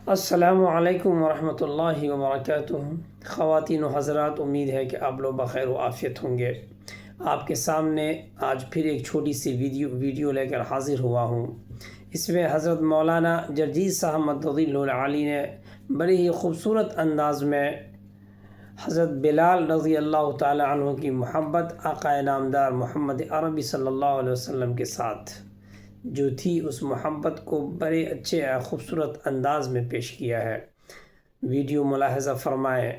السلام علیکم ورحمۃ اللہ وبرکاتہ۔ خواتین و حضرات، امید ہے کہ آپ لوگ بخیر و عافیت ہوں گے۔ آپ کے سامنے آج پھر ایک چھوٹی سی ویڈیو لے کر حاضر ہوا ہوں۔ اس میں حضرت مولانا جرجیت صاحب مددظ العالی نے بڑی ہی خوبصورت انداز میں حضرت بلال رضی اللہ تعالی عنہ کی محبت آقا نامدار محمد عربی صلی اللہ علیہ وسلم کے ساتھ جو تھی، اس محبت کو بڑے اچھے خوبصورت انداز میں پیش کیا ہے۔ ویڈیو ملاحظہ فرمائیں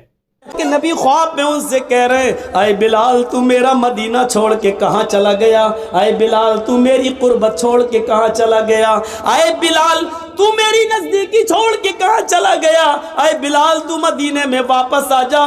کہ نبی خواب میں ان سے کہہ رہے ہیں، اے بلال تو میرا مدینہ چھوڑ کے کہاں چلا گیا؟ اے بلال تو میری قربت چھوڑ کے کہاں چلا گیا؟ اے بلال تو میری نزدیکی چھوڑ کے کہاں چلا گیا؟ اے بلال تو مدینے میں واپس آ جا۔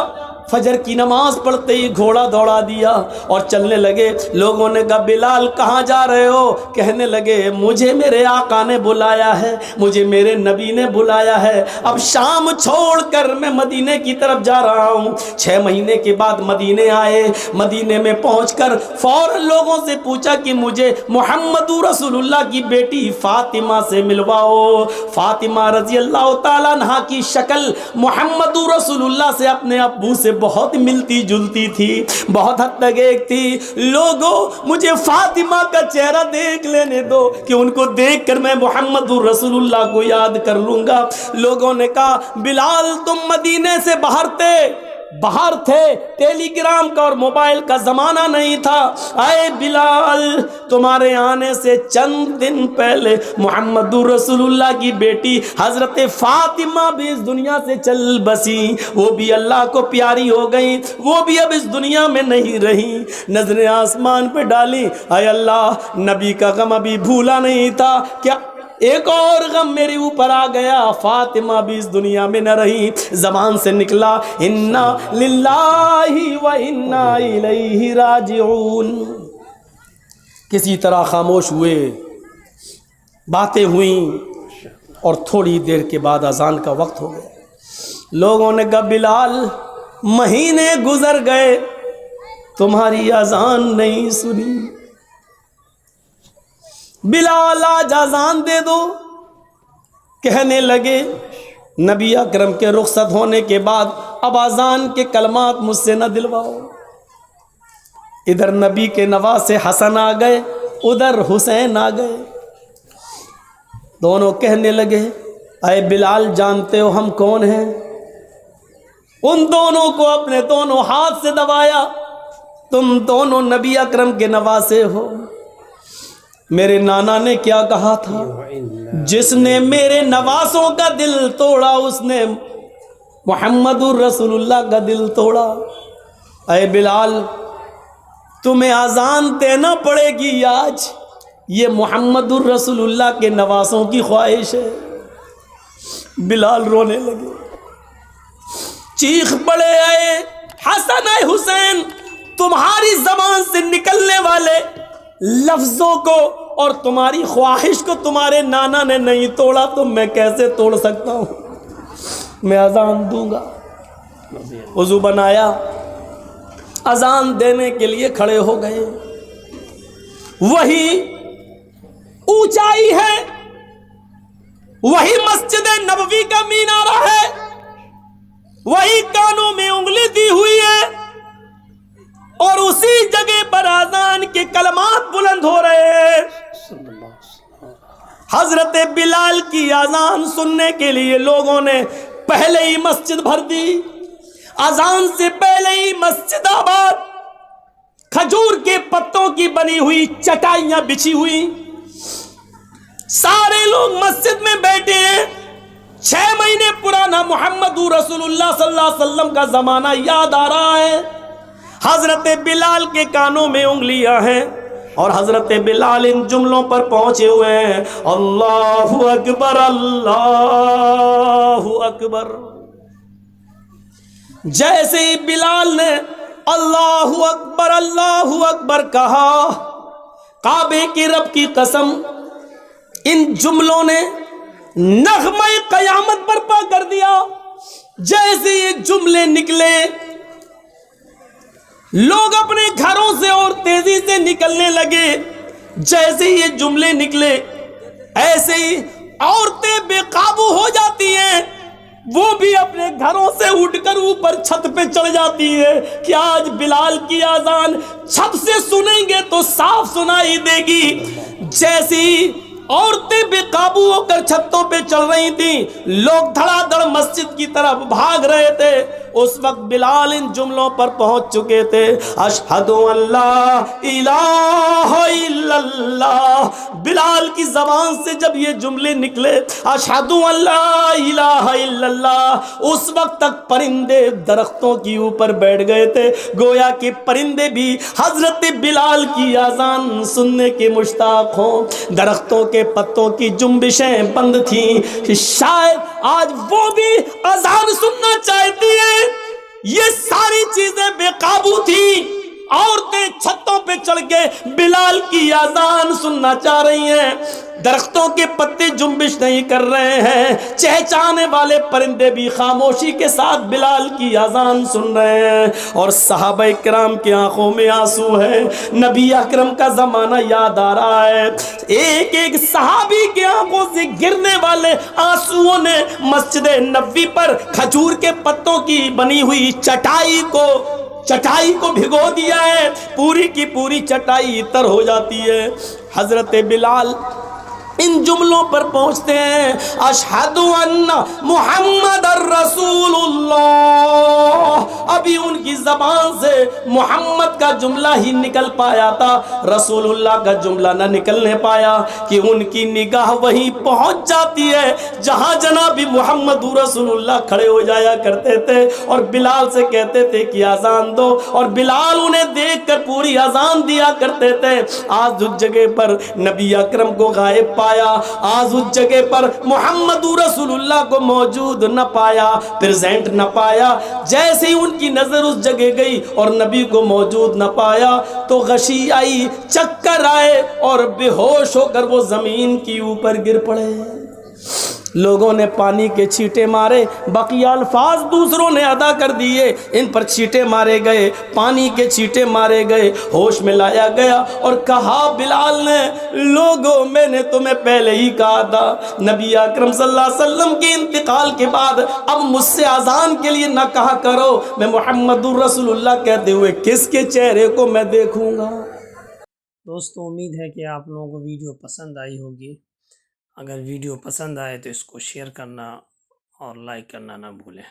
فجر کی نماز پڑھتے ہی گھوڑا دوڑا دیا اور چلنے لگے۔ لوگوں نے کہا بلال کہاں جا رہے ہو؟ کہنے لگے مجھے میرے آقا نے بلایا ہے، مجھے میرے نبی نے بلایا ہے، اب شام چھوڑ کر میں مدینے کی طرف جا رہا ہوں۔ 6 مہینے کے بعد مدینے آئے۔ مدینے میں پہنچ کر فوراً لوگوں سے پوچھا کہ مجھے محمد رسول اللہ کی بیٹی فاطمہ سے ملواؤ۔ فاطمہ رضی اللہ تعالیٰ عنہ کی شکل محمد رسول اللہ سے اپنے ابو سے بہت ملتی جلتی تھی، بہت حد تک ایک تھی۔ لوگوں مجھے فاطمہ کا چہرہ دیکھ لینے دو کہ ان کو دیکھ کر میں محمد رسول اللہ کو یاد کر لوں گا۔ لوگوں نے کہا بلال تم مدینے سے باہر تھے، ٹیلی گرام کا اور موبائل کا زمانہ نہیں تھا۔ اے بلال تمہارے آنے سے چند دن پہلے محمد رسول اللہ کی بیٹی حضرت فاطمہ بھی اس دنیا سے چل بسی، وہ بھی اللہ کو پیاری ہو گئی، وہ بھی اب اس دنیا میں نہیں رہی۔ نظریں آسمان پہ ڈالی، اے اللہ نبی کا غم ابھی بھولا نہیں تھا، کیا ایک اور غم میرے اوپر آ گیا؟ فاطمہ بھی اس دنیا میں نہ رہی۔ زبان سے نکلا انا للہ و انا الیہ راجعون۔ کسی طرح خاموش ہوئے، باتیں ہوئیں اور تھوڑی دیر کے بعد اذان کا وقت ہو گیا۔ لوگوں نے کہا بلال مہینے گزر گئے تمہاری اذان نہیں سنی، بلال آج اذان دے دو۔ کہنے لگے نبی اکرم کے رخصت ہونے کے بعد اب اذان کے کلمات مجھ سے نہ دلواؤ۔ ادھر نبی کے نواسے حسن آ گئے، ادھر حسین آ گئے۔ دونوں کہنے لگے اے بلال جانتے ہو ہم کون ہیں؟ ان دونوں کو اپنے دونوں ہاتھ سے دبایا، تم دونوں نبی اکرم کے نواسے ہو۔ میرے نانا نے کیا کہا تھا؟ جس نے میرے نواسوں کا دل توڑا اس نے محمد الرسول اللہ کا دل توڑا۔ اے بلال تمہیں اذان دینا پڑے گی آج، یہ محمد الرسول اللہ کے نواسوں کی خواہش ہے۔ بلال رونے لگے، چیخ پڑے اے حسن اے حسین، تمہاری زبان سے نکلنے والے لفظوں کو اور تمہاری خواہش کو تمہارے نانا نے نہیں توڑا تو میں کیسے توڑ سکتا ہوں؟ میں اذان دوں گا۔ وضو بنایا، اذان دینے کے لیے کھڑے ہو گئے۔ وہی اونچائی ہے، وہی مسجد نبوی کا مینارہ ہے، وہی کانوں میں انگلی دی ہوئی ہے، اور اسی جگہ پر اذان کے کلمات بلند ہو رہے ہیں۔ حضرت بلال کی اذان سننے کے لیے لوگوں نے پہلے ہی مسجد بھر دی۔ اذان سے پہلے ہی مسجد آباد، کھجور کے پتوں کی بنی ہوئی چٹائیاں بچھی ہوئی، سارے لوگ مسجد میں بیٹھے ہیں۔ 6 مہینے پرانا محمد رسول اللہ صلی اللہ علیہ وسلم کا زمانہ یاد آ رہا ہے۔ حضرت بلال کے کانوں میں انگلیاں ہیں اور حضرت بلال ان جملوں پر پہنچے ہوئے ہیں، اللہ اکبر اللہ اکبر۔ جیسے ہی بلال نے اللہ اکبر کہا، کعبے کے رب کی قسم ان جملوں نے نغمہ قیامت برپا کر دیا۔ جیسے یہ جملے نکلے لوگ اپنے گھروں سے اور تیزی سے نکلنے لگے۔ جیسے یہ جملے نکلے ایسے ہی عورتیں بے قابو ہو جاتی ہیں، اٹھ کر اوپر چھت پہ چڑھ جاتی ہے کہ آج بلال کی اذان چھت سے سنیں گے تو صاف سنائی دے گی۔ جیسی عورتیں بے قابو ہو کر چھتوں پہ چڑھ رہی تھیں، لوگ دھڑا دھڑ مسجد کی طرف بھاگ رہے تھے، اس وقت بلال ان جملوں پر پہنچ چکے تھے، اشہد ان لا الہ الا اللہ۔ بلال کی زبان سے جب یہ جملے نکلے، اشہد ان لا الہ الا اللہ، اس وقت تک پرندے درختوں کے اوپر بیٹھ گئے تھے، گویا کہ پرندے بھی حضرت بلال کی اذان سننے کے مشتاق ہوں۔ درختوں کے پتوں کی جنبشیں بند تھیں، شاید آج وہ بھی اذان سننا چاہتی ہیں۔ یہ ساری چیزیں بے قابو تھی، عورتیں چھتوں پہ چڑھ کے بلال کی اذان سننا چاہ رہی ہیں، درختوں کے پتے جنبش نہیں کر رہے ہیں، چہچانے والے پرندے بھی خاموشی کے ساتھ بلال کی اذان سن رہے ہیں، اور صحابہ کرام کی آنکھوں میں آنسو ہے۔ نبی اکرم کا زمانہ یاد آ رہا ہے، ایک ایک صحابی کی آنکھوں سے گرنے والے آنسوؤں نے مسجد نبوی پر کھجور کے پتوں کی بنی ہوئی چٹائی کو بھگو دیا ہے، پوری کی پوری چٹائی تر ہو جاتی ہے۔ حضرت بلال ان جملوں پر پہنچتے ہیں، اشہد ان محمد الرسول اللہ۔ ابھی ان کی زبان سے محمد کا جملہ ہی نکل پایا تھا، رسول اللہ کا جملہ نہ نکلنے پایا، کہ ان کی نگاہ وہیں پہنچ جاتی ہے جہاں جناب محمد رسول اللہ کھڑے ہو جایا کرتے تھے، اور بلال سے کہتے تھے کہ اذان دو، اور بلال انہیں دیکھ کر پوری اذان دیا کرتے تھے۔ آج اس جگہ پر نبی اکرم کو غائب پایا، آج اس جگہ پر محمد رسول اللہ کو موجود نہ پایا، پریزنٹ نہ پایا۔ جیسے ہی ان کی نظر اس جگہ گئی اور نبی کو موجود نہ پایا تو غشی آئی، چکر آئے، اور بے ہوش ہو کر وہ زمین کی اوپر گر پڑے۔ لوگوں نے پانی کے چھینٹے مارے، بقیہ الفاظ دوسروں نے ادا کر دیے، ان پر چھینٹے مارے گئے، پانی کے چھینٹے مارے گئے، ہوش میں لایا گیا اور کہا بلال نے، لوگوں میں نے تمہیں پہلے ہی کہا تھا، نبی اکرم صلی اللہ علیہ وسلم کے انتقال کے بعد اب مجھ سے اذان کے لیے نہ کہا کرو، میں محمد الرسول اللہ کہتے ہوئے کس کے چہرے کو میں دیکھوں گا۔ دوستو، امید ہے کہ آپ لوگوں کو ویڈیو پسند آئی ہوگی۔ اگر ویڈیو پسند آئے تو اس کو شیئر کرنا اور لائک کرنا نہ بھولیں۔